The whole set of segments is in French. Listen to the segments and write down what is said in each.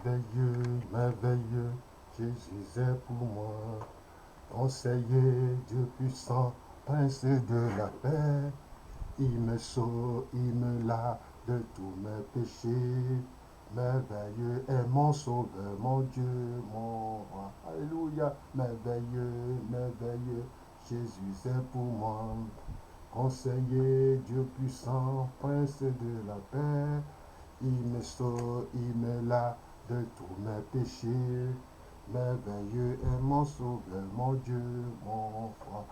Merveilleux, merveilleux, Jésus est pour moi. Conseiller, Dieu puissant, prince de la paix. Il me sauve, il me lave de tous mes péchés. Merveilleux est mon sauveur, mon Dieu, mon roi. Alléluia, merveilleux, merveilleux, Jésus est pour moi. Conseiller, Dieu puissant, prince de la paix. Il me sauve, il me lave de tous mes péchés. Merveilleux est mon sauveur, mon Dieu, mon roi.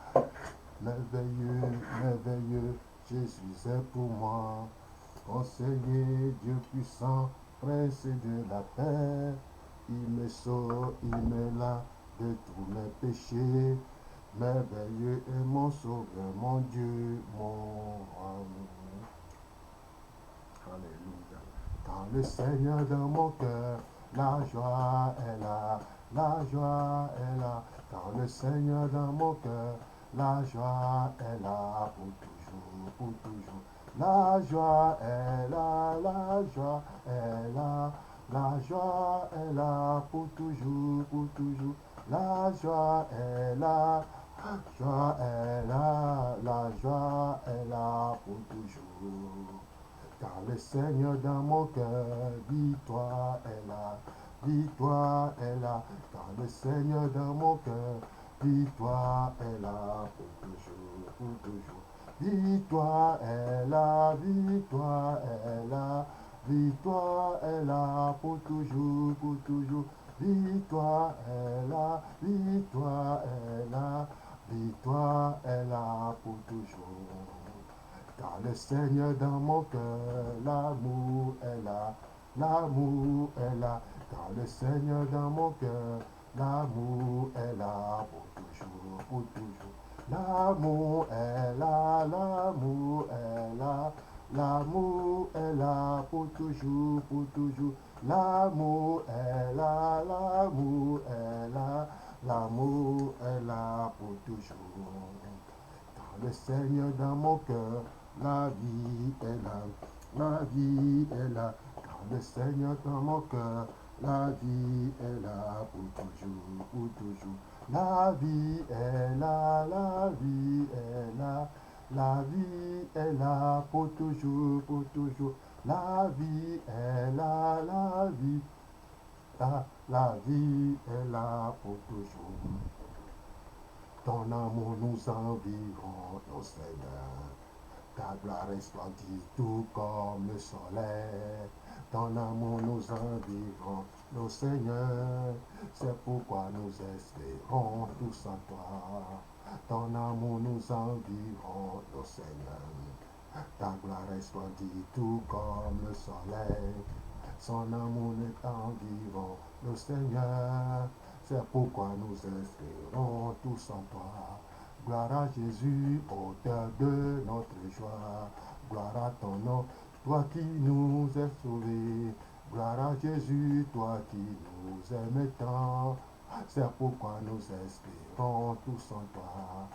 Merveilleux, merveilleux, Jésus est pour moi. Conseiller, Dieu puissant, prince de la paix. Il me sauve, il me lave de tous mes péchés. Merveilleux est mon sauveur, mon Dieu, mon roi. Alléluia. Quand le Seigneur dans mon cœur, la joie est là, la joie est là. Quand le Seigneur dans mon cœur, la joie est là pour toujours, pour toujours. La joie est là, la joie est là. La joie est là pour toujours, pour toujours. La joie est là, la joie est là, la joie est là pour toujours. Car le Seigneur dans mon cœur, victoire est là, victoire est là. Car le Seigneur dans mon cœur, victoire est là pour toujours, pour toujours. Victoire est là, victoire est là, victoire est là pour toujours, pour toujours. Victoire est là, victoire est là, victoire est là pour toujours. Car le Seigneur dans mon cœur, l'amour est là, l'amour est là. Car le Seigneur dans mon cœur, l'amour est là pour toujours, pour toujours. L'amour est là, l'amour est là. L'amour est là pour toujours, pour toujours. L'amour est là, l'amour est là. L'amour est là pour toujours. Car le Seigneur dans mon cœur, la vie est là, la vie est là. Car le Seigneur dans mon cœur, la vie est là pour toujours, pour toujours. La vie est là, la vie est là. La vie est là pour toujours, pour toujours. La vie est là, la vie, la vie est là pour toujours. Ton amour nous environ, ô Seigneur. Ta gloire resplendit tout comme le soleil. Ton amour nous environ, ô Seigneur. C'est pourquoi nous espérons tous en toi. Ton amour nous environ, ô Seigneur. Ta gloire resplendit tout comme le soleil. Son amour est environ, ô Seigneur. C'est pourquoi nous espérons tous en toi. Gloire à Jésus, auteur de notre joie. Gloire à ton nom, toi qui nous es sauvés. Gloire à Jésus, toi qui nous aimes tant. C'est pourquoi nous espérons tous en toi.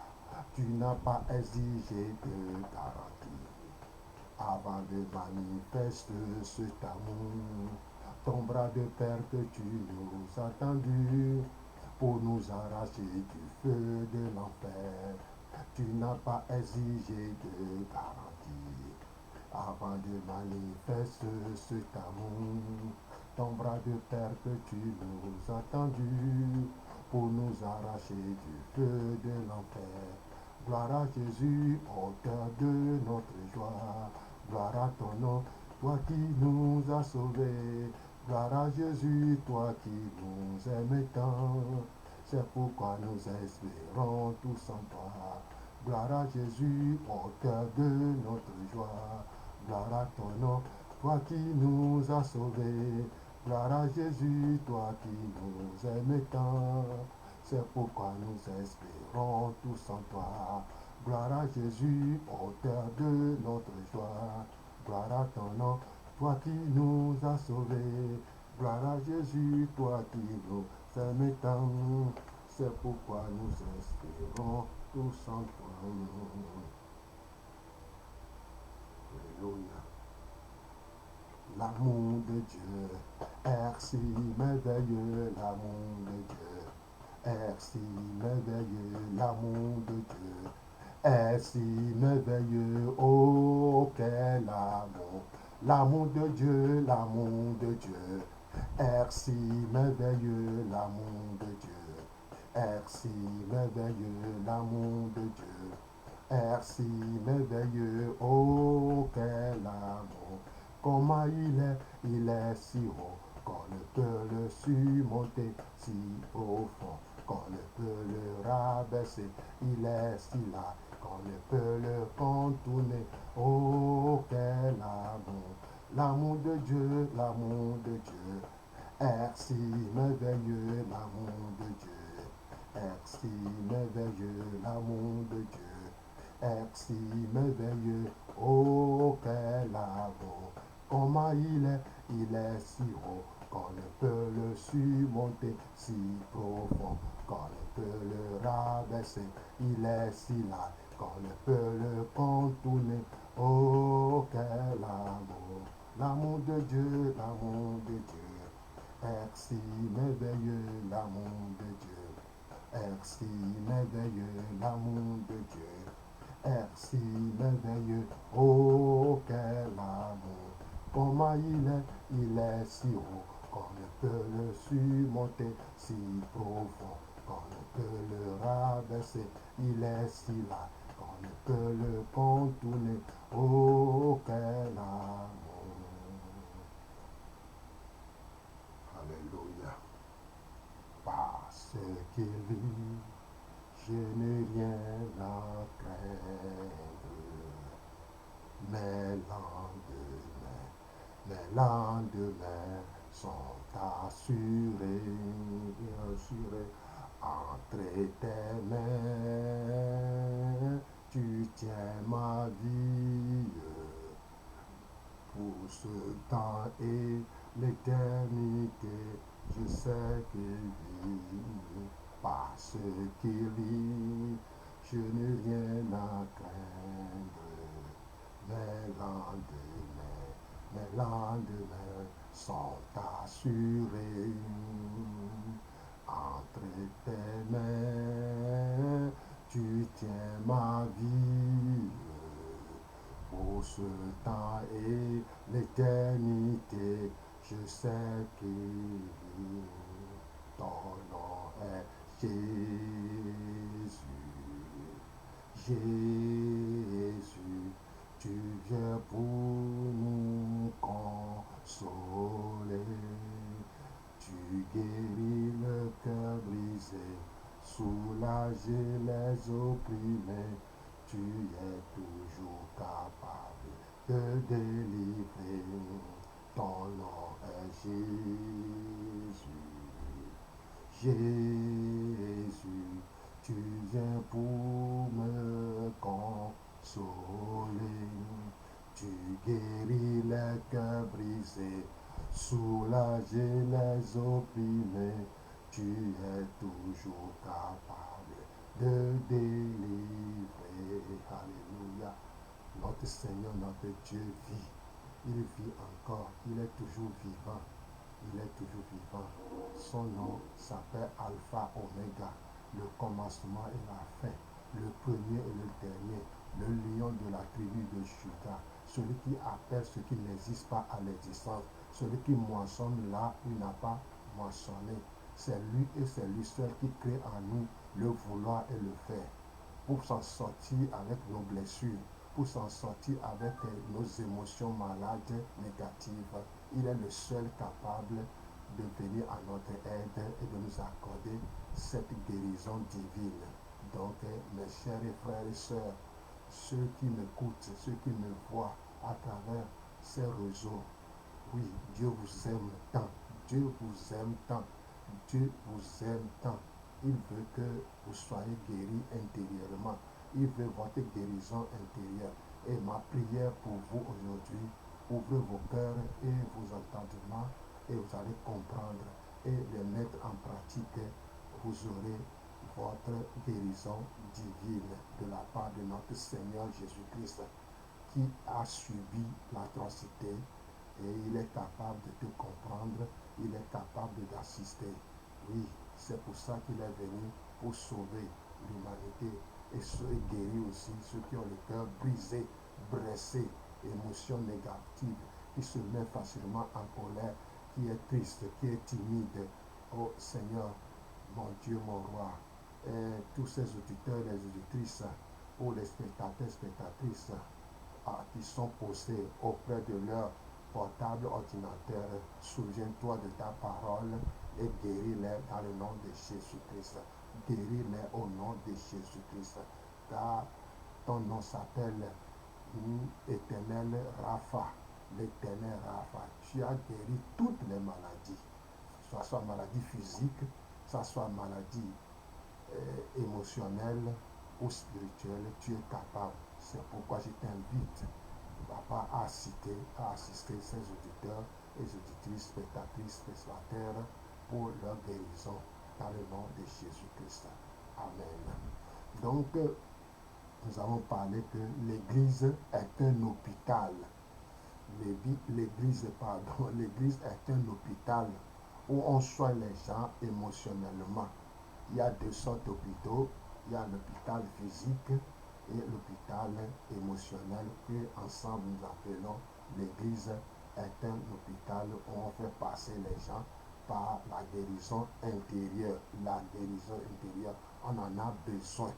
Tu n'as pas exigé de garantie avant de manifester cet amour. Ton bras de père que tu nous as tendu pour nous arracher du feu de l'enfer. Tu n'as pas exigé de garantie avant de manifester cet amour. Ton bras de père que tu nous as tendu pour nous arracher du feu de l'enfer. Gloire à Jésus, auteur de notre joie. Gloire à ton nom, toi qui nous as sauvés. Gloire à Jésus, toi qui nous aimes tant. C'est pourquoi nous espérons tous en toi. Gloire à Jésus, auteur de notre joie. Gloire à ton nom, toi qui nous as sauvés. Gloire à Jésus, toi qui nous aimes tant. C'est pourquoi nous espérons tous en toi. Gloire à Jésus, auteur de notre joie. Gloire à ton nom, toi qui nous as sauvés. Gloire à Jésus, toi qui nous aimes tant. C'est pourquoi nous espérons tous en toi. Alléluia. l'amour de Dieu est si merveilleux, l'amour de Dieu est si merveilleux, l'amour de Dieu est si merveilleux, oh quel amour, l'amour de Dieu est si merveilleux, l'amour de Dieu est si merveilleux, l'amour de Dieu est si merveilleux, oh quel amour, comment il est si haut, qu'on ne peut le surmonter, si profond, qu'on ne peut le rabaisser, il est si là, qu'on ne peut le contourner, oh quel amour, l'amour de Dieu est si merveilleux, l'amour de Dieu est si merveilleux, l'amour de Dieu est si merveilleux, oh quel amour, comment il est si haut, qu'on ne peut le surmonter, si profond, qu'on ne peut le rabaisser, il est si là, qu'on ne peut le contourner, oh quel amour, l'amour de Dieu est si merveilleux, l'amour de Dieu est si merveilleux, l'amour de Dieu est si merveilleux, oh quel amour, comment il est si haut, qu'on ne peut le surmonter, si profond, qu'on ne peut le rabaisser, il est si là, qu'on ne peut le contourner, oh quel amour. Alléluia. Parce qu'il vit, je n'ai rien à craindre. Mes lendemains sont assurés, entre tes mains. Tu tiens ma vie pour ce temps et l'éternité. Je sais qu'il vit, parce qu'il vit, je n'ai rien à craindre. Mes lendemains sont assurés, entre tes mains. Tu tiens ma vie pour ce temps et l'éternité. Je sais qu'il vit, ton nom est Jésus. Jésus, tu viens pour nous consoler. Tu guéris le cœur brisé, soulager les opprimés. Tu es toujours capable de délivrer. Ton nom est Jésus. Jésus, tu viens pour me consoler. Tu guéris les cœurs brisés, soulager les opprimés. Tu es toujours capable de délivrer. Alléluia. Notre Seigneur, notre Dieu vit. Il vit encore. Il est toujours vivant. Il est toujours vivant. Son nom s'appelle Alpha Oméga, le commencement et la fin, le premier et le dernier, le lion de la tribu de Juda, celui qui appelle ce qui n'existe pas à l'existence, celui qui moissonne là où il n'a pas moissonné. C'est lui et c'est lui seul qui crée en nous le vouloir et le faire, pour s'en sortir avec nos blessures, pour s'en sortir avec nos émotions malades, négatives. Il est le seul capable de venir à notre aide et de nous accorder cette guérison divine. Donc, mes chers frères et sœurs, ceux qui m'écoutent, ceux qui me voient à travers ces réseaux, oui, Dieu vous aime tant, Dieu vous aime tant, Dieu vous aime tant. Il veut que vous soyez guéris intérieurement. Il veut votre guérison intérieure. Et ma prière pour vous aujourd'hui, ouvrez vos cœurs et vos entendements et vous allez comprendre et les mettre en pratique. Vous aurez votre guérison divine de la part de notre Seigneur Jésus-Christ qui a subi l'atrocité Et il est capable de te comprendre, il est capable d'assister. Oui, c'est pour ça qu'il est venu, pour sauver l'humanité et guérir aussi ceux qui ont le cœur brisé, blessé, émotions négatives, qui se met facilement en colère, qui est triste, qui est timide. Oh Seigneur, mon Dieu, mon roi, et tous ces auditeurs et les auditrices, ou les spectateurs, spectatrices, qui sont postés auprès de leur portable ordinateur, souviens-toi de ta parole et guéris-les dans le nom de Jésus-Christ. Guéris-les au nom de Jésus-Christ. Car ton nom s'appelle Éternel Rapha. L'éternel Rapha. Tu as guéri toutes les maladies. Que ce soit maladie physique, que ce soit maladie émotionnelle ou spirituelle, tu es capable. C'est pourquoi je t'invite, Papa, à assister ces auditeurs et auditrices, spectatrices, spectateurs pour leur guérison dans le nom de Jésus-Christ. Amen. Donc, nous avons parlé que l'Église est un hôpital. L'Église est un hôpital où on soigne les gens émotionnellement. Il y a deux sortes d'hôpitaux. Il y a l'hôpital physique et l'hôpital émotionnel que ensemble nous appelons l'Église est un hôpital où on fait passer les gens par la guérison intérieure. La guérison intérieure, on en a besoin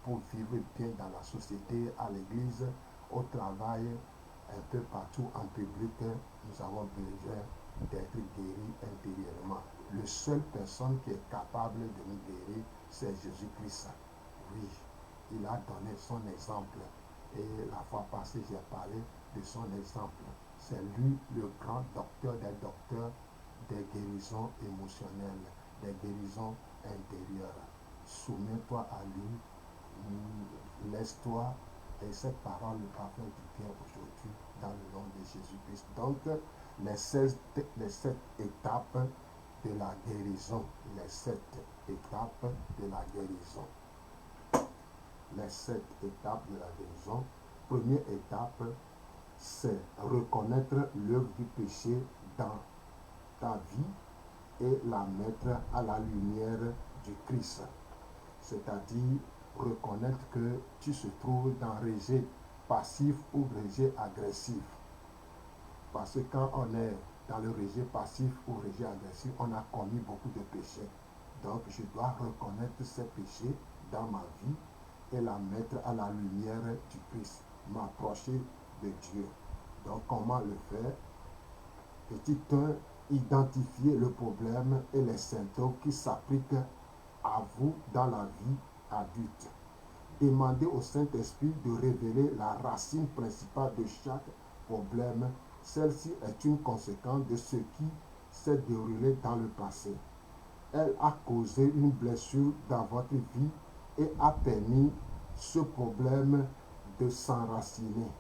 pour vivre bien dans la société, à l'église, au travail, un peu partout en public. Nous avons besoin d'être guéris intérieurement. La seule personne qui est capable de nous guérir, c'est Jésus-Christ. Oui, il a donné son exemple. Et la fois passée, j'ai parlé de son exemple. C'est lui le grand docteur des docteurs des guérisons émotionnelles, des guérisons intérieures. Soumets-toi à lui, laisse-toi, et cette parole va faire du bien aujourd'hui dans le nom de Jésus-Christ. Donc, les sept étapes de la guérison, les 7 étapes de la guérison. Les 7 étapes de la guérison. Première étape, c'est reconnaître l'œuvre du péché dans ta vie et la mettre à la lumière du Christ. C'est-à-dire reconnaître que tu se trouves dans rejet passif ou rejet agressif. Parce que quand on est dans le rejet passif ou rejet agressif, on a commis beaucoup de péchés. Donc je dois reconnaître ces péchés dans ma vie et la mettre à la lumière du Christ, m'approcher de Dieu. Donc comment le faire? Petit 1, identifier le problème et les symptômes qui s'appliquent à vous dans la vie adulte. Demandez au Saint-Esprit de révéler la racine principale de chaque problème. Celle-ci est une conséquence de ce qui s'est déroulé dans le passé. Elle a causé une blessure dans votre vie et a permis ce problème de s'enraciner.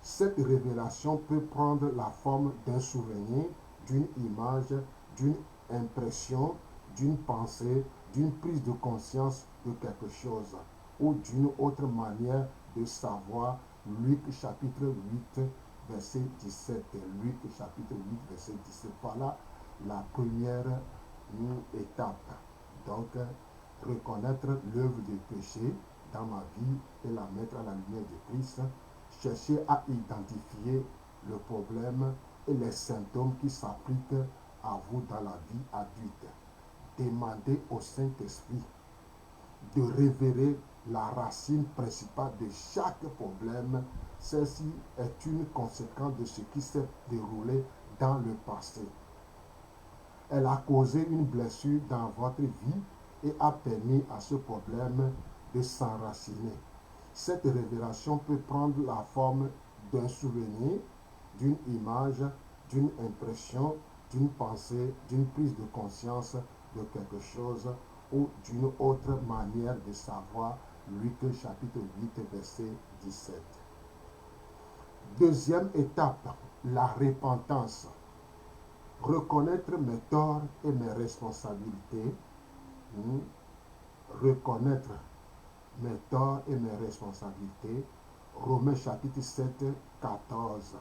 Cette révélation peut prendre la forme d'un souvenir, d'une image, d'une impression, d'une pensée, d'une prise de conscience de quelque chose ou d'une autre manière de savoir. Luc chapitre 8, verset 17. Luc chapitre 8, verset 17. Voilà la première étape. Donc, reconnaître l'œuvre du péché dans ma vie et la mettre à la lumière de Christ. Chercher à identifier le problème et les symptômes qui s'appliquent à vous dans la vie adulte. Demandez au Saint-Esprit de révéler la racine principale de chaque problème. Celle-ci est une conséquence de ce qui s'est déroulé dans le passé. Elle a causé une blessure dans votre vie et a permis à ce problème de s'enraciner. Cette révélation peut prendre la forme d'un souvenir, d'une image, d'une impression, d'une pensée, d'une prise de conscience de quelque chose ou d'une autre manière de savoir. Luc chapitre 8, verset 17. Deuxième étape, la repentance. Reconnaître mes torts et mes responsabilités. Reconnaître mes torts et mes responsabilités. Romains chapitre 7, 14.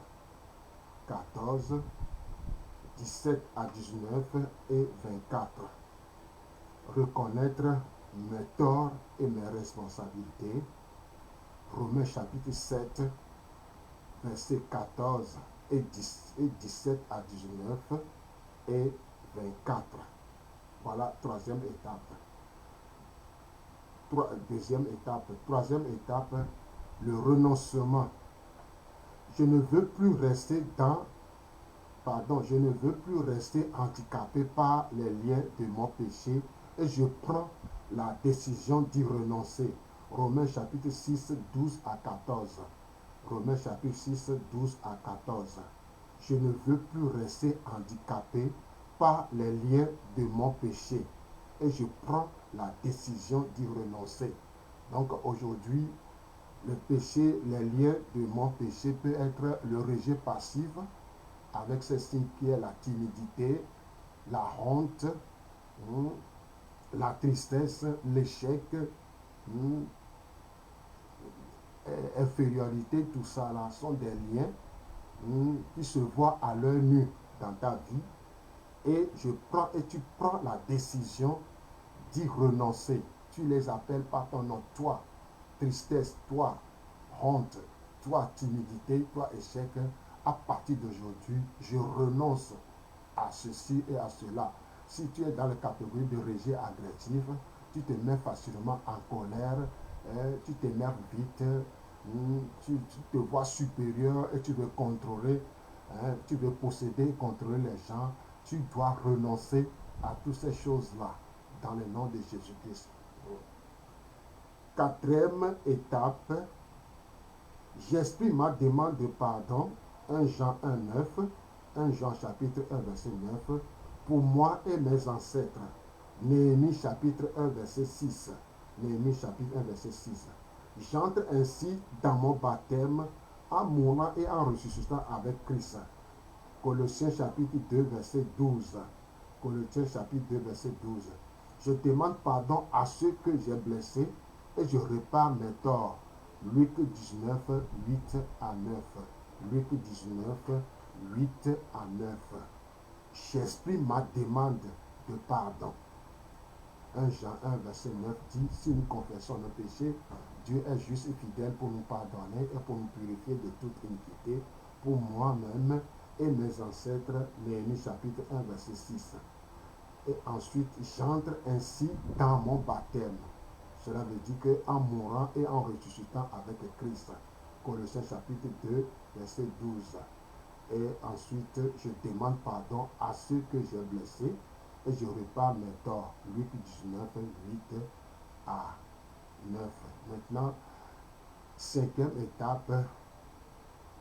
14, 17 à 19 et 24. Reconnaître mes torts et mes responsabilités. Romains chapitre 7, versets 14 et 17 à 19 et 24. Voilà, troisième étape. Deuxième étape. Troisième étape, le renoncement. Je ne veux plus rester handicapé par les liens de mon péché et je prends la décision d'y renoncer. Romains chapitre 6, 12 à 14. Romains chapitre 6, 12 à 14. Je ne veux plus rester handicapé par les liens de mon péché et je prends la décision d'y renoncer. Donc aujourd'hui, le péché, les liens de mon péché peut être le rejet passif avec ces signes qui est la timidité, la honte, la tristesse, l'échec, infériorité, tout ça là sont des liens qui se voient à l'œil nu dans ta vie et tu prends la décision d'y renoncer. Tu les appelles par ton nom, toi, tristesse, toi, honte, toi, timidité, toi, échec. À partir d'aujourd'hui, je renonce à ceci et à cela. Si tu es dans la catégorie de rejet agressif, tu te mets facilement en colère, tu t'énerves vite, tu te vois supérieur et tu veux contrôler, tu veux posséder et contrôler les gens. Tu dois renoncer à toutes ces choses-là dans le nom de Jésus-Christ. Quatrième étape, j'exprime ma demande de pardon. 1 Jean 1, 9. 1 Jean chapitre 1, verset 9. Pour moi et mes ancêtres. Néhémie chapitre 1, verset 6. Néhémie chapitre 1, verset 6. J'entre ainsi dans mon baptême en mourant et en ressuscitant avec Christ. Colossiens chapitre 2, verset 12. Colossiens chapitre 2, verset 12. Je demande pardon à ceux que j'ai blessés et je répare mes torts. Luc 19, 8 à 9. Luc 19, 8 à 9. J'exprime ma demande de pardon. 1 Jean 1, verset 9 dit, si nous confessons nos péchés, Dieu est juste et fidèle pour nous pardonner et pour nous purifier de toute iniquité, pour moi-même et mes ancêtres. Néhémie chapitre 1, verset 6. Et ensuite, j'entre ainsi dans mon baptême. Cela veut dire qu'en mourant et en ressuscitant avec Christ. Colossiens chapitre 2, verset 12. Et ensuite, je demande pardon à ceux que j'ai blessés et je répare mes torts. Luc 19, 8 à 9. Maintenant, cinquième étape,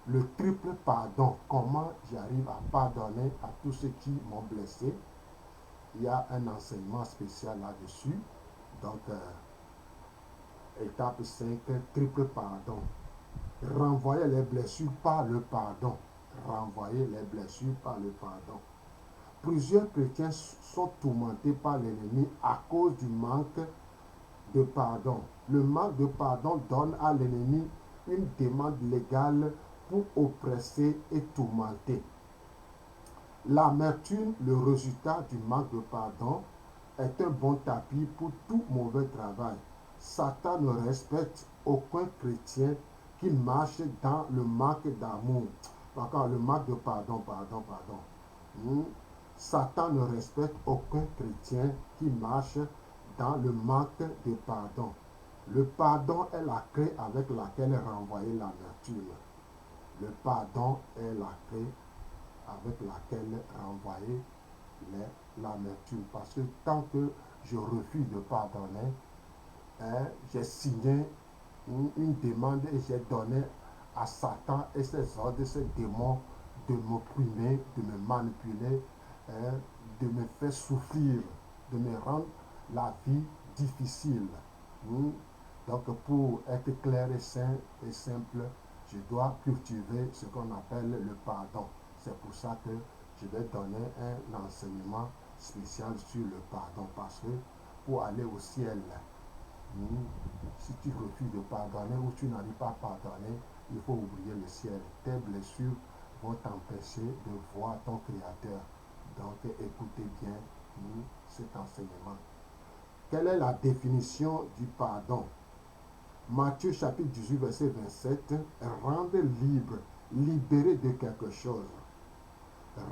le triple pardon. Comment j'arrive à pardonner à tous ceux qui m'ont blessé. Il y a un enseignement spécial là-dessus. Donc, étape 5, triple pardon. Renvoyer les blessures par le pardon. Renvoyer les blessures par le pardon. Plusieurs chrétiens sont tourmentés par l'ennemi à cause du manque de pardon. Le manque de pardon donne à l'ennemi une demande légale pour oppresser et tourmenter. L'amertume, le résultat du manque de pardon, est un bon tapis pour tout mauvais travail. Satan ne respecte aucun chrétien qui marche dans le manque d'amour. Encore le manque de pardon. Satan ne respecte aucun chrétien qui marche dans le manque de pardon. Le pardon est la clé avec laquelle renvoyer l'amertume. Le pardon est la clé avec laquelle renvoyer l'amertume. Parce que tant que je refuse de pardonner, j'ai signé une demande et j'ai donné à Satan et ses ordres, ses démons de m'opprimer, de me manipuler, de me faire souffrir, de me rendre la vie difficile. Donc pour être clair et sain et simple, je dois cultiver ce qu'on appelle le pardon. C'est pour ça que je vais donner un enseignement spécial sur le pardon. Parce que pour aller au ciel, si tu refuses de pardonner ou tu n'arrives pas à pardonner, il faut oublier le ciel. Tes blessures vont t'empêcher de voir ton Créateur. Donc écoutez bien cet enseignement. Quelle est la définition du pardon? Matthieu chapitre 18, verset 27, rendre libre, libéré de quelque chose.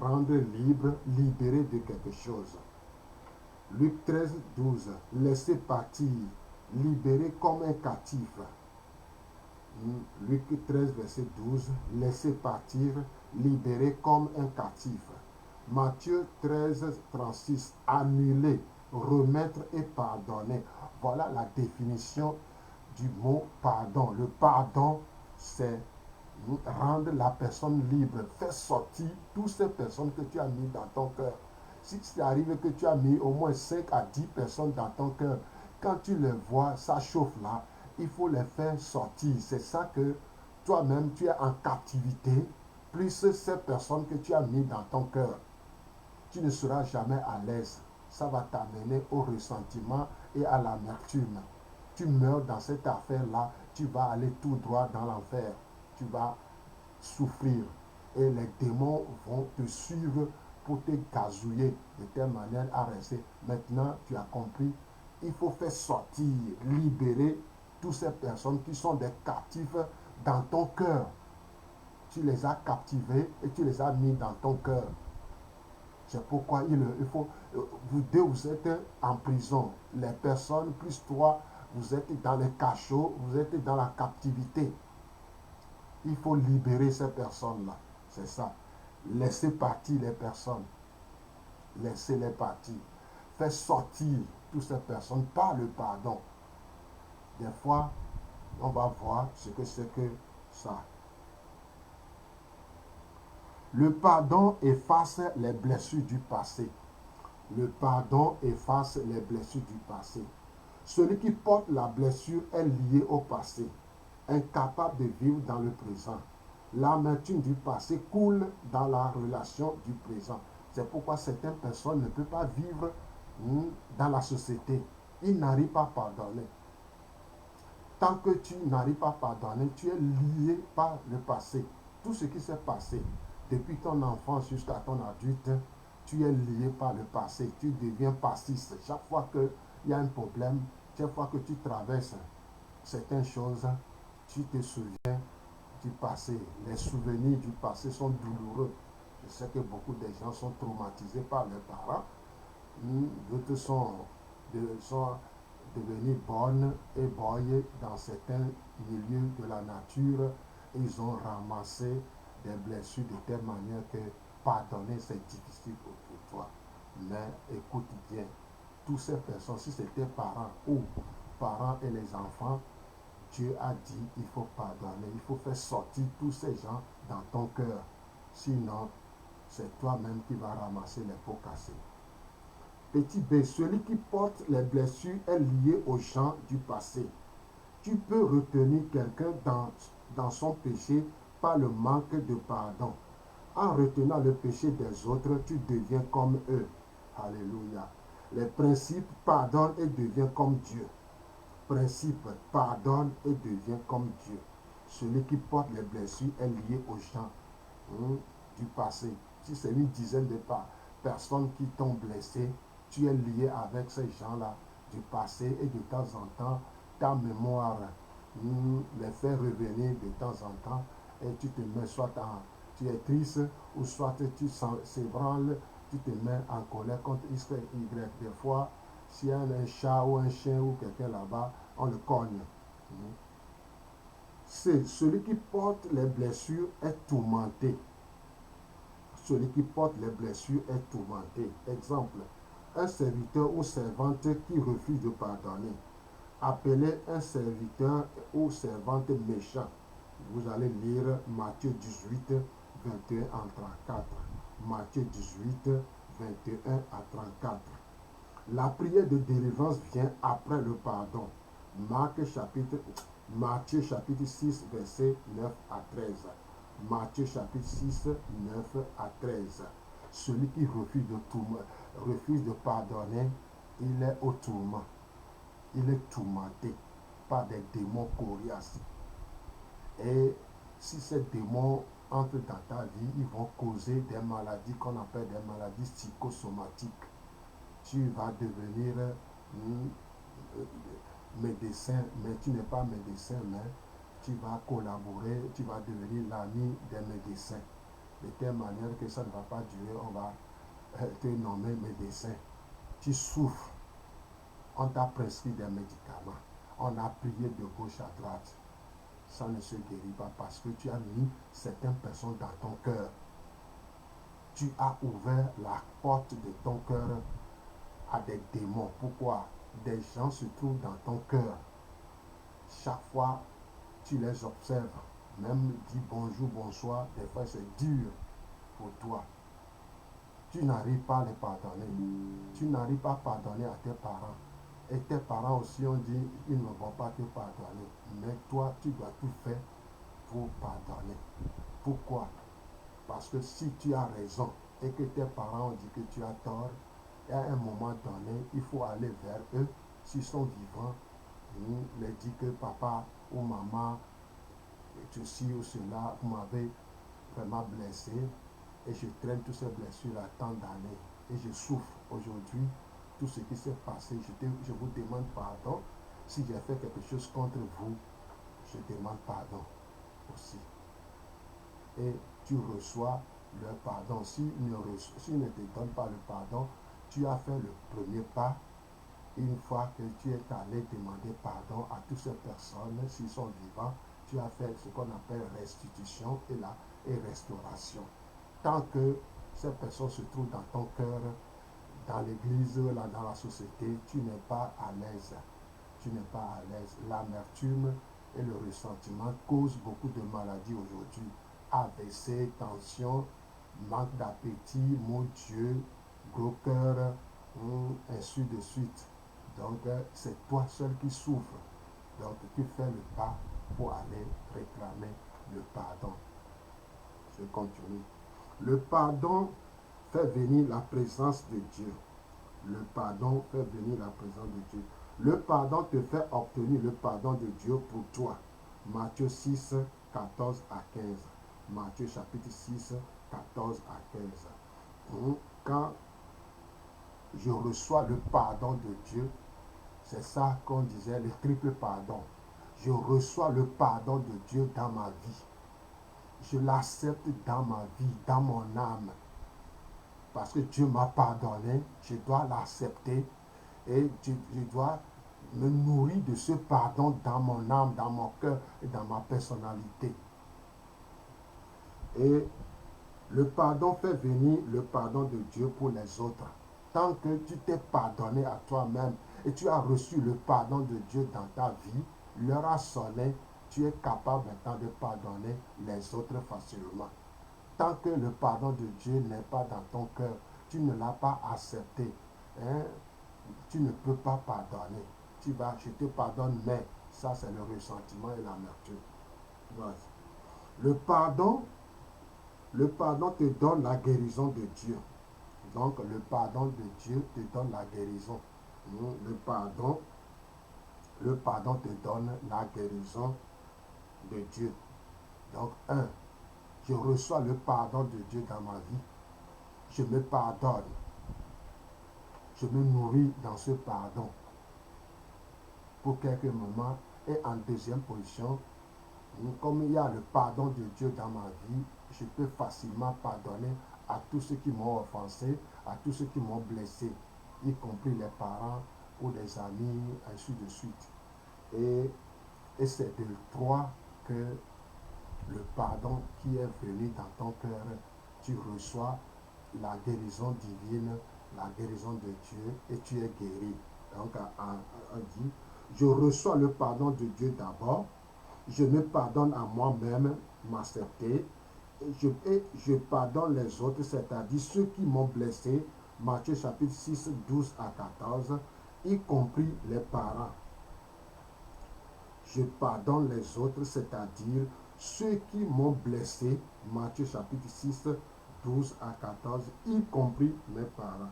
Rendre libre, libéré de quelque chose. Luc 13, 12, laisser partir, libéré comme un captif. Luc 13, verset 12, laisser partir, libéré comme un captif. Matthieu 13, 36, annuler, remettre et pardonner. Voilà la définition du mot pardon. Le pardon, c'est rendre la personne libre, faire sortir toutes ces personnes que tu as mis dans ton cœur. Si c'est arrivé que tu as mis au moins 5 à 10 personnes dans ton cœur, quand tu les vois, ça chauffe là, il faut les faire sortir. C'est ça que toi-même, tu es en captivité, plus ces personnes que tu as mis dans ton cœur. Tu ne seras jamais à l'aise. Ça va t'amener au ressentiment et à l'amertume. Tu meurs dans cette affaire-là, tu vas aller tout droit dans l'enfer. Tu vas souffrir. Et les démons vont te suivre pour te gazouiller de telle manière à rester. Maintenant, tu as compris, il faut faire sortir, libérer toutes ces personnes qui sont des captifs dans ton cœur. Tu les as captivés et tu les as mis dans ton cœur. C'est pourquoi il faut, vous deux, vous êtes en prison. Les personnes, plus toi, vous êtes dans les cachots, vous êtes dans la captivité. Il faut libérer ces personnes-là. C'est ça. Laissez partir les personnes. Laissez-les partir. Faites sortir toutes ces personnes par le pardon. Des fois, on va voir ce que c'est que ça. Le pardon efface les blessures du passé. Le pardon efface les blessures du passé. Celui qui porte la blessure est lié au passé, incapable de vivre dans le présent. L'amertume du passé coule dans la relation du présent. C'est pourquoi certaines personnes ne peuvent pas vivre dans la société. Ils n'arrivent pas à pardonner. Tant que tu n'arrives pas à pardonner, tu es lié par le passé. Tout ce qui s'est passé depuis ton enfance jusqu'à ton adulte, tu es lié par le passé. Tu deviens passiste. Chaque fois qu'il y a un problème, chaque fois que tu traverses certaines choses, tu te souviens du passé. Les souvenirs du passé sont douloureux. Je sais que beaucoup de gens sont traumatisés par leurs parents. D'autres sont devenus born et boy dans certains milieux de la nature. Ils ont ramassé des blessures de telle manière que pardonner c'est difficile pour toi. Mais écoute bien, toutes ces personnes, si c'était parents ou parents et les enfants, Dieu a dit il faut pardonner, il faut faire sortir tous ces gens dans ton cœur. Sinon, c'est toi-même qui vas ramasser les pots cassés. Petit b, celui qui porte les blessures est lié aux gens du passé. Tu peux retenir quelqu'un dans son péché par le manque de pardon. En retenant le péché des autres, tu deviens comme eux. Alléluia. Les principes pardonnent et deviennent comme Dieu. Principe pardonne et devient comme Dieu. Celui qui porte les blessures est lié aux gens du passé. Si c'est une dizaine de personnes qui t'ont blessé, tu es lié avec ces gens-là du passé et de temps en temps, ta mémoire les fait revenir de temps en temps et tu te mets soit tu es triste ou soit tu s'ébranles, tu te mets en colère contre X, Y. Des fois, s'il y a un chat ou un chien ou quelqu'un là-bas, on le cogne. C'est celui qui porte les blessures est tourmenté. Celui qui porte les blessures est tourmenté. Exemple, un serviteur ou servante qui refuse de pardonner. Appelez un serviteur ou servante méchant. Vous allez lire Matthieu 18, 21 à 34. Matthieu 18, 21 à 34. La prière de délivrance vient après le pardon. Matthieu chapitre 6, verset 9 à 13. Matthieu chapitre 6, 9 à 13. Celui qui refuse de pardonner, il est au tourment. Il est tourmenté par des démons coriaces. Et si ces démons entrent dans ta vie, ils vont causer des maladies qu'on appelle des maladies psychosomatiques. Tu vas devenir médecin, mais tu n'es pas médecin, mais tu vas collaborer, tu vas devenir l'ami des médecins. De telle manière que ça ne va pas durer, on va te nommer médecin. Tu souffres, on t'a prescrit des médicaments, on a prié de gauche à droite. Ça ne se guérit pas parce que tu as mis certaines personnes dans ton cœur. Tu as ouvert la porte de ton cœur à des démons. Pourquoi? Des gens se trouvent dans ton cœur. Chaque fois, tu les observes. Même dis bonjour, bonsoir, des fois c'est dur pour toi. Tu n'arrives pas à les pardonner. Tu n'arrives pas à pardonner à tes parents. Et tes parents aussi ont dit, ils ne vont pas te pardonner. Mais toi, tu dois tout faire pour pardonner. Pourquoi? Parce que si tu as raison et que tes parents ont dit que tu as tort, et à un moment donné, il faut aller vers eux. S'ils sont vivants, leur dire que papa ou maman, ceci ou cela, vous m'avez vraiment blessé et je traîne toutes ces blessures-là tant d'années et je souffre aujourd'hui. Tout ce qui s'est passé, je vous demande pardon. Si j'ai fait quelque chose contre vous, je demande pardon aussi. Et tu reçois leur pardon. S'ils ne te donnent pas le pardon, tu as fait le premier pas. Une fois que tu es allé demander pardon à toutes ces personnes, s'ils sont vivants, tu as fait ce qu'on appelle restitution et restauration. Tant que ces personnes se trouvent dans ton cœur, dans l'église, dans la société, tu n'es pas à l'aise. Tu n'es pas à l'aise. L'amertume et le ressentiment causent beaucoup de maladies aujourd'hui. AVC, tension, manque d'appétit, mon Dieu, gros cœur, ainsi de suite. Donc, c'est toi seul qui souffres. Donc, tu fais le pas pour aller réclamer le pardon. Je continue. Le pardon fait venir la présence de Dieu. Le pardon fait venir la présence de Dieu. Le pardon te fait obtenir le pardon de Dieu pour toi. Matthieu 6, 14 à 15. Matthieu chapitre 6, 14 à 15. Quand je reçois le pardon de Dieu, c'est ça qu'on disait, le triple pardon. Je reçois le pardon de Dieu dans ma vie. Je l'accepte dans ma vie, dans mon âme. Parce que Dieu m'a pardonné, je dois l'accepter et je dois me nourrir de ce pardon dans mon âme, dans mon cœur et dans ma personnalité. Et le pardon fait venir le pardon de Dieu pour les autres. Tant que tu t'es pardonné à toi-même et tu as reçu le pardon de Dieu dans ta vie, l'heure a sonné, tu es capable maintenant de pardonner les autres facilement. Tant que le pardon de Dieu n'est pas dans ton cœur, tu ne l'as pas accepté, tu ne peux pas pardonner. Tu vas, je te pardonne, mais ça c'est le ressentiment et l'amertume. Voilà. Le pardon te donne la guérison de Dieu. Donc le pardon de Dieu te donne la guérison. Le pardon te donne la guérison de Dieu. Donc je reçois le pardon de Dieu dans ma vie. Je me pardonne. Je me nourris dans ce pardon pour quelques moments. Et en deuxième position, comme il y a le pardon de Dieu dans ma vie, je peux facilement pardonner à tous ceux qui m'ont offensé, à tous ceux qui m'ont blessé, y compris les parents ou les amis, ainsi de suite. Et c'est de toi que le pardon qui est venu dans ton cœur, tu reçois la guérison divine, la guérison de Dieu, et tu es guéri. Donc, on dit, je reçois le pardon de Dieu d'abord, je me pardonne à moi-même, m'accepter, et je pardonne les autres, c'est-à-dire ceux qui m'ont blessé, Matthieu chapitre 6, 12 à 14, y compris les parents. Je pardonne les autres, c'est-à-dire ceux qui m'ont blessé, Matthieu chapitre 6, 12 à 14, y compris mes parents.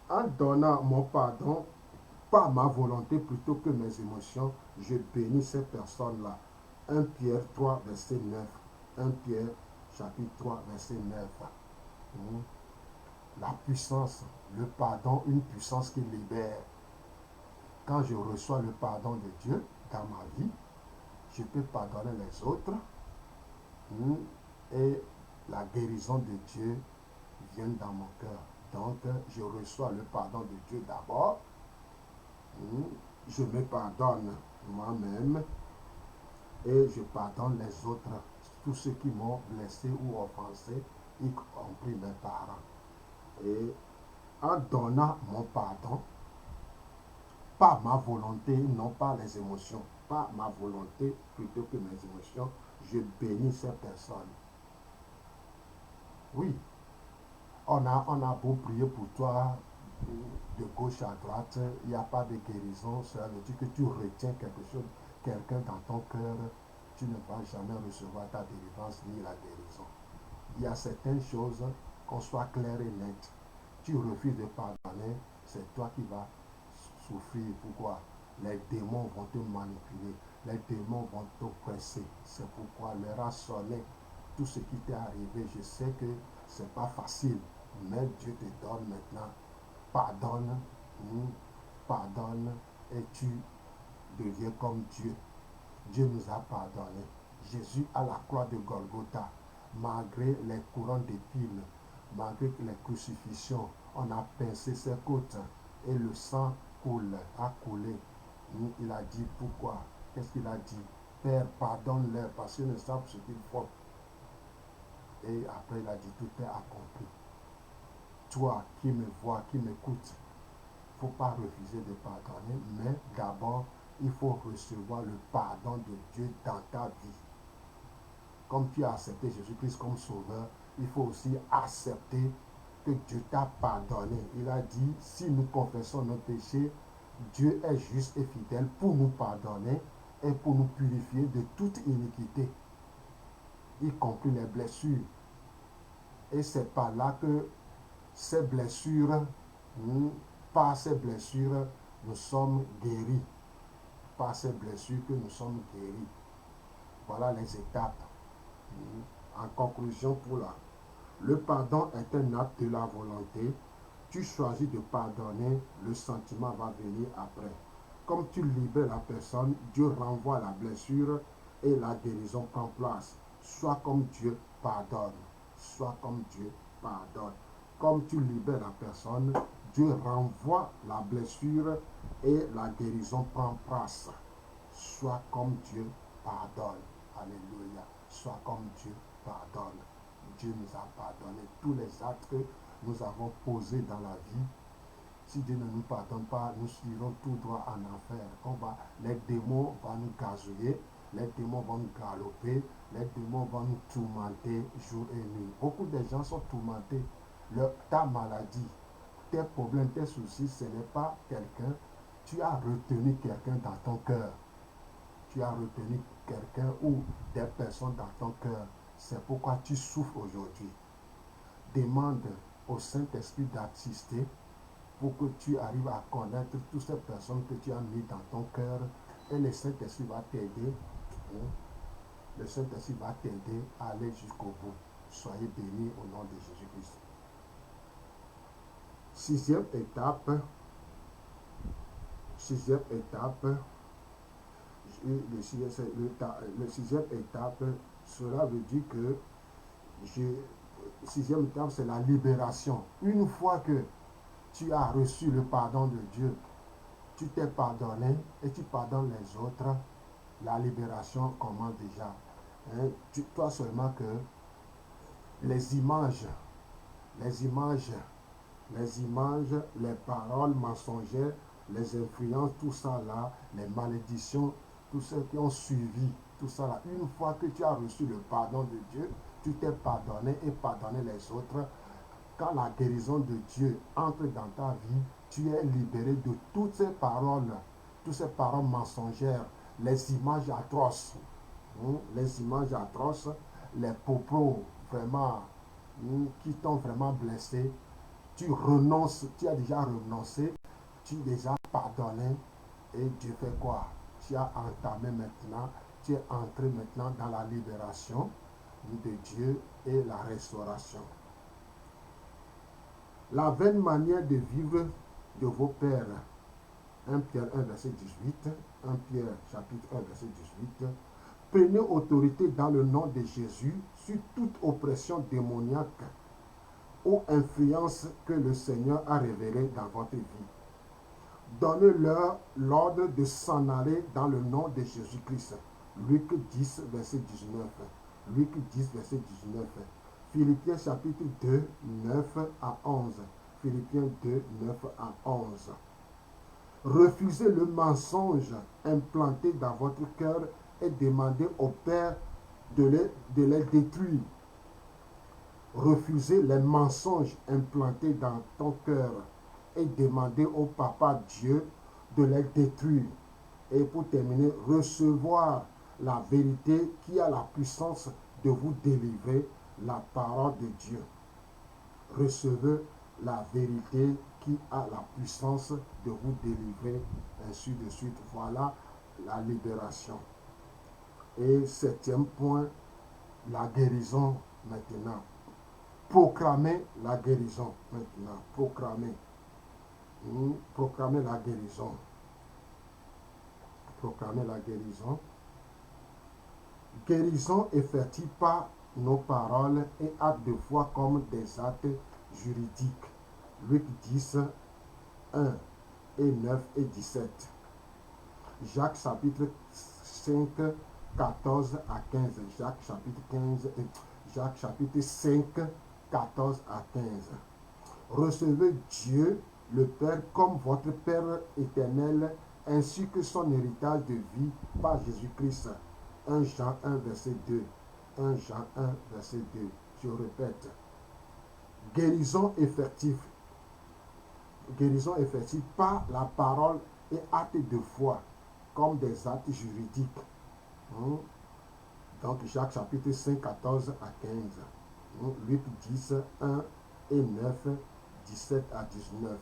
En donnant mon pardon, pas ma volonté plutôt que mes émotions, je bénis ces personnes-là. 1 Pierre 3, verset 9. 1 Pierre chapitre 3 verset 9. Hmm. La puissance, le pardon, une puissance qui libère. Quand je reçois le pardon de Dieu dans ma vie, je peux pardonner les autres. Et la guérison de Dieu vient dans mon cœur. Donc, je reçois le pardon de Dieu d'abord. Je me pardonne moi-même et je pardonne les autres, tous ceux qui m'ont blessé ou offensé, y compris mes parents. Et en donnant mon pardon, pas ma volonté, non pas les émotions, pas ma volonté plutôt que mes émotions, je bénis ces personnes. Oui, on a beau prier pour toi de gauche à droite, il n'y a pas de guérison. Cela veut dire que tu retiens quelque chose, quelqu'un dans ton cœur, tu ne vas jamais recevoir ta délivrance ni la guérison. Il y a certaines choses, qu'on soit clair et net. Tu refuses de pardonner, c'est toi qui vas souffrir. Pourquoi? Les démons vont te manipuler, les démons vont t'oppresser. C'est pourquoi l'heure a sonné. Tout ce qui t'est arrivé, je sais que c'est pas facile, mais Dieu te donne maintenant. Pardonne, pardonne, et tu deviens comme Dieu. Dieu nous a pardonné. Jésus à la croix de Golgotha, malgré les couronnes d'épines, malgré les crucifixions, on a pincé ses côtes et le sang a coulé. Il a dit pourquoi? Qu'est-ce qu'il a dit? Père, pardonne-leur parce qu'ils ne savent ce qu'ils font. Et après, il a dit tout est accompli. Toi qui me vois, qui m'écoutes, il ne faut pas refuser de pardonner, mais d'abord, il faut recevoir le pardon de Dieu dans ta vie. Comme tu as accepté Jésus-Christ comme sauveur, il faut aussi accepter que Dieu t'a pardonné. Il a dit, si nous confessons nos péchés, Dieu est juste et fidèle pour nous pardonner et pour nous purifier de toute iniquité, y compris les blessures. Et c'est par là que ces blessures, par ces blessures, nous sommes guéris. Par ces blessures que nous sommes guéris. Voilà les étapes. En conclusion, le pardon est un acte de la volonté. Tu choisis de pardonner, le sentiment va venir après. Comme tu libères la personne, Dieu renvoie la blessure et la guérison prend place. Sois comme Dieu pardonne. Sois comme Dieu pardonne. Comme tu libères la personne, Dieu renvoie la blessure et la guérison prend place. Sois comme Dieu pardonne. Alléluia. Sois comme Dieu pardonne. Dieu nous a pardonné tous les actes que nous avons posés dans la vie. Si Dieu ne nous pardonne pas, nous irons tout droit en enfer. Les démons vont nous gazouiller, les démons vont nous galoper, les démons vont nous tourmenter jour et nuit. Beaucoup de gens sont tourmentés. Ta maladie, tes problèmes, tes soucis, ce n'est pas quelqu'un. Tu as retenu quelqu'un dans ton cœur. Tu as retenu quelqu'un ou des personnes dans ton cœur. C'est pourquoi tu souffres aujourd'hui. Demande au Saint-Esprit d'assister pour que tu arrives à connaître toutes ces personnes que tu as mis dans ton cœur et le Saint-Esprit va t'aider. Le Saint-Esprit va t'aider à aller jusqu'au bout. Soyez bénis au nom de Jésus-Christ. Sixième étape, le sixième étape, cela veut dire que sixième étape, c'est la libération. Une fois que tu as reçu le pardon de Dieu, tu t'es pardonné et tu pardonnes les autres, la libération commence déjà. Toi seulement que les images, les paroles mensongères, les influences, tout ça là, les malédictions, tout ce qui ont suivi, tout ça là, une fois que tu as reçu le pardon de Dieu, tu t'es pardonné et pardonné les autres. Quand la guérison de Dieu entre dans ta vie, tu es libéré de toutes ces paroles mensongères, les images atroces, les propos vraiment qui t'ont vraiment blessé. Tu renonces, tu as déjà renoncé, tu as déjà pardonné et Dieu fait quoi? Tu as entamé maintenant, tu es entré maintenant dans la libération. de Dieu et la restauration. La vaine manière de vivre de vos pères. 1 Pierre 1, verset 18. 1 Pierre chapitre 1, verset 18. Prenez autorité dans le nom de Jésus sur toute oppression démoniaque ou influence que le Seigneur a révélée dans votre vie. Donnez-leur l'ordre de s'en aller dans le nom de Jésus-Christ. Luc 10, verset 19. Luc 10, verset 19. Philippiens chapitre 2, 9 à 11. Philippiens 2, 9 à 11. Refusez le mensonge implanté dans votre cœur et demandez au Père de les détruire. Refusez les mensonges implantés dans ton cœur et demandez au Papa Dieu de les détruire. Et pour terminer, recevoir la vérité qui a la puissance de vous délivrer, la parole de Dieu. Recevez la vérité qui a la puissance de vous délivrer, ainsi de suite. Voilà la libération. Et septième point, la guérison maintenant. Proclamer la guérison maintenant. Proclamer. Proclamer la guérison. Proclamer la guérison. Guérison effectue par nos paroles et actes de foi comme des actes juridiques. Luc 10, 1 et 9 et 17. Jacques chapitre 5, 14 à 15. Jacques chapitre 15 et Jacques chapitre 5, 14 à 15. Recevez Dieu le Père comme votre Père éternel, ainsi que son héritage de vie par Jésus-Christ. 1 Jean 1, verset 2. 1 Jean 1, verset 2. Je répète. Guérison effective. Guérison effective par la parole et actes de foi, comme des actes juridiques. Donc Jacques chapitre 5, 14 à 15. Luc 10, 1 et 9, 17 à 19.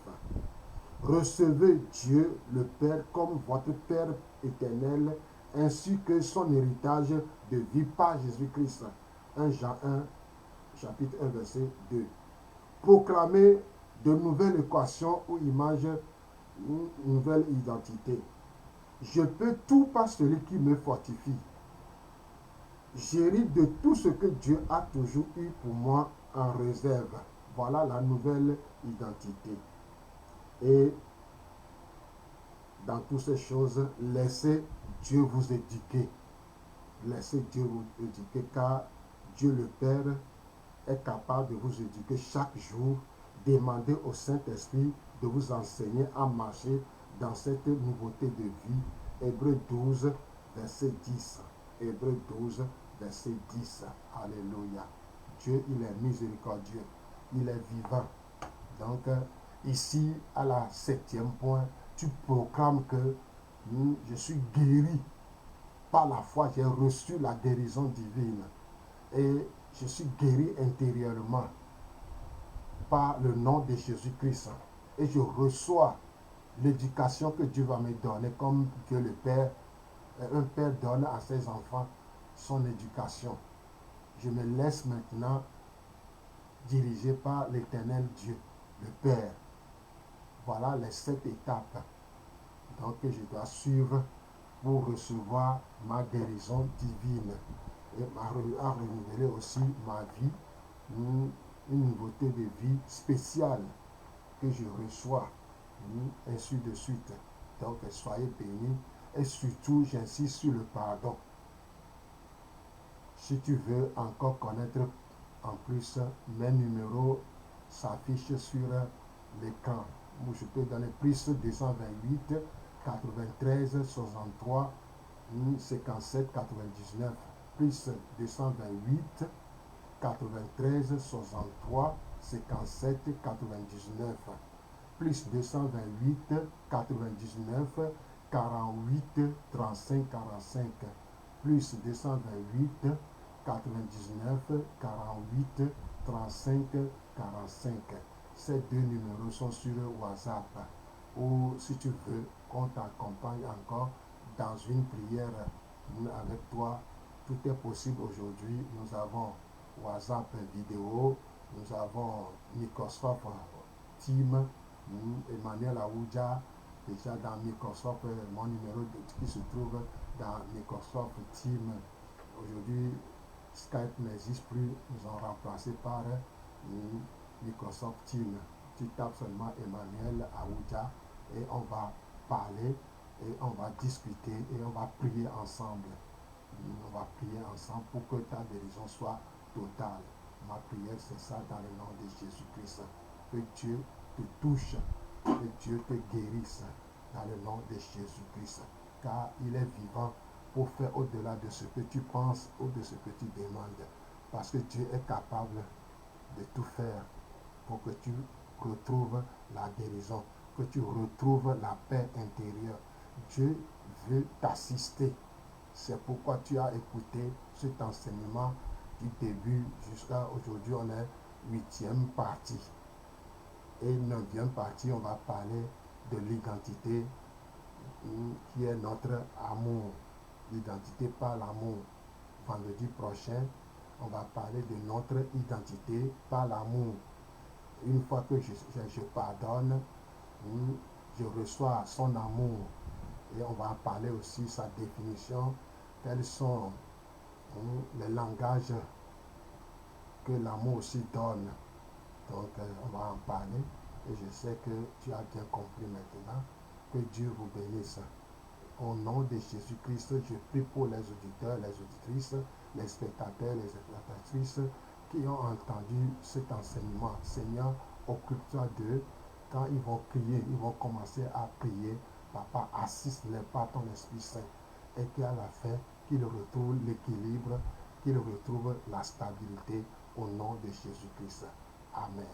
Recevez Dieu le Père comme votre Père éternel, ainsi que son héritage de vie par Jésus-Christ. 1 Jean 1, chapitre 1, verset 2. Proclamez de nouvelles équations ou images, une nouvelle identité. Je peux tout par celui qui me fortifie. J'hérite de tout ce que Dieu a toujours eu pour moi en réserve. Voilà la nouvelle identité. Et dans toutes ces choses, laissez Dieu vous éduquer. Laissez Dieu vous éduquer, car Dieu le Père est capable de vous éduquer chaque jour. Demandez au Saint-Esprit de vous enseigner à marcher dans cette nouveauté de vie. Hébreux 12, verset 10. Hébreux 12, verset 10. Alléluia. Dieu, il est miséricordieux. Il est vivant. Donc, ici, à la septième point, tu proclames que je suis guéri. Par la foi, j'ai reçu la guérison divine. Et je suis guéri intérieurement par le nom de Jésus-Christ. Et je reçois l'éducation que Dieu va me donner, comme Dieu le Père, un père donne à ses enfants son éducation. Je me laisse maintenant diriger par l'Éternel Dieu, le Père. Voilà les 7 étapes donc que je dois suivre pour recevoir ma guérison divine et à renouveler aussi ma vie, une nouveauté de vie spéciale que je reçois, ainsi de suite. Donc soyez bénis et surtout j'insiste sur le pardon. Si tu veux encore connaître en plus, mes numéros s'affichent sur l'écran. Je peux donner plus 228 93 63 57 99 plus 228 93 63 57 99 plus 228 99 48 35 45 plus 228 99 48 35 45. Ces deux numéros sont sur WhatsApp. Ou si tu veux qu'on t'accompagne encore dans une prière avec toi tout est possible aujourd'hui. Nous avons WhatsApp vidéo, nous avons Microsoft Teams, Emmanuel Aouja, déjà dans Microsoft, mon numéro qui se trouve dans Microsoft Teams. Aujourd'hui, Skype n'existe plus, nous avons remplacé par Microsoft Teams. Tu tapes seulement Emmanuel Aouja et on va parler et on va discuter et on va prier ensemble. On va prier ensemble pour que ta guérison soit totale. Ma prière, c'est ça dans le nom de Jésus-Christ. Que Dieu te touche, que Dieu te guérisse dans le nom de Jésus-Christ. Car il est vivant pour faire au-delà de ce que tu penses ou de ce que tu demandes. Parce que Dieu est capable de tout faire pour que tu retrouves la guérison, que tu retrouves la paix intérieure. Dieu veut t'assister. C'est pourquoi tu as écouté cet enseignement du début jusqu'à aujourd'hui. On est 8e partie. Et 9e partie, on va parler de l'identité qui est notre amour. L'identité par l'amour. Vendredi prochain, on va parler de notre identité par l'amour. Une fois que je pardonne, je reçois son amour. Et on va parler aussi de sa définition, quels sont les langages que l'amour aussi donne. Donc, on va en parler. Et je sais que tu as bien compris maintenant. Que Dieu vous bénisse. Au nom de Jésus-Christ, je prie pour les auditeurs, les auditrices, les spectateurs, les spectatrices qui ont entendu cet enseignement. Seigneur, occupe-toi d'eux. Quand ils vont prier, ils vont commencer à prier. Papa, assiste-les par ton Esprit Saint. Et qu'à la fin, qu'ils retrouvent l'équilibre, qu'ils retrouvent la stabilité au nom de Jésus-Christ. Amen.